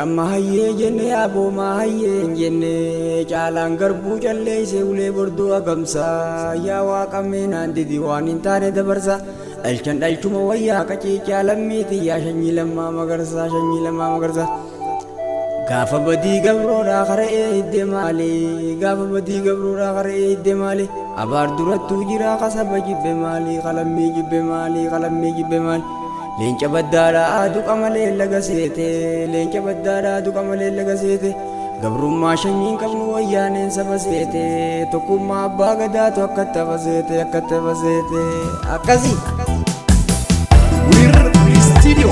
amma hayyee jenne aboo maa hayyee jenne caalaan garbuu calleessee ulee borduu agamsaa yaa waaqamee naan didi waan hin taane dabarsa dhalchan dhalchuma wayyaa qaceechaa lammiiti yaa shanyii lammaa magarsaa gaafa badii gabroodhaa qara'ee hidde maali gaafa badii gabroodhaa qara'ee hidde maali abaar durattuu jira qasaba jibbe maali qalammii jibbe maali leenca baddaadhaa duqa malee laga seete leenca baddaadhaa duqa malee laga seete gabrummaa shanyiin qabnu wayyaaneen saba seete tokkummaa abbaa gadaatu akka tafa seete akkasii Wir Studio.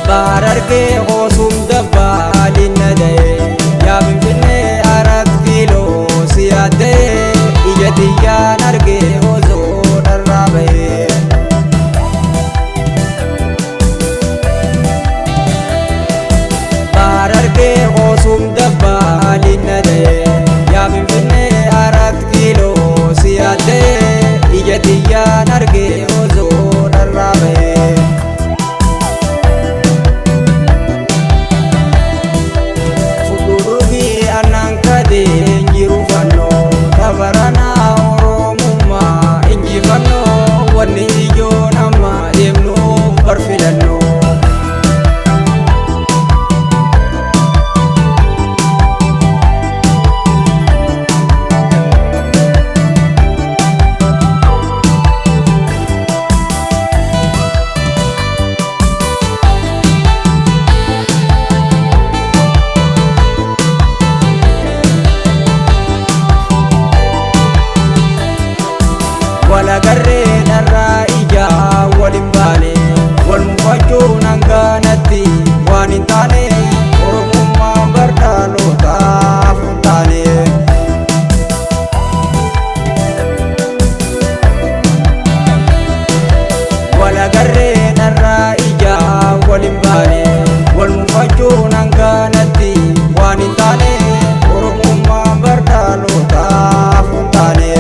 Bararge hosum dabbalin nadaye yaa Finfinnee arat kiilo siyaate ijatiyyaan arge hosoo dharraa bahe Bararge hosum dabbalin nadaye yaa Finfinnee arat kiilo siyaate ijatiyyaan arge hosoo dharraa bahe Walagarree dharraa ijaa walin baane wal mufachuun hangaanatti waan hin taane oromummaan bardaalootaaf hin taane Walagarree dharraa ijaa walin baane wal mufachuun hangaanatti waan hin taane oromummaan bardaalootaaf hin taane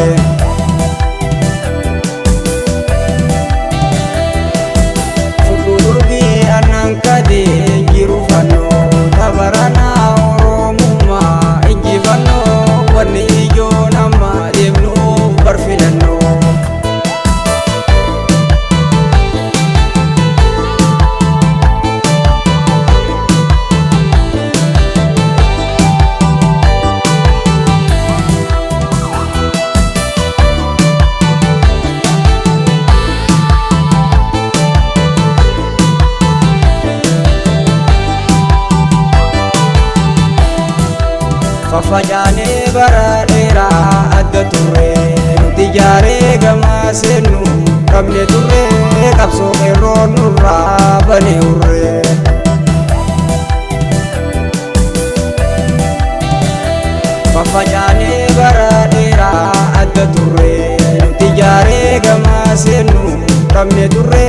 Fafacaanee bara dheeraa adda turre nuti ijaaree gamaa seennu qabne turre qabsoo qeerroo nurraa bane urre Fafacaanee bara dheeraa adda turre nuti ijaaree gamaa seennu qabne turre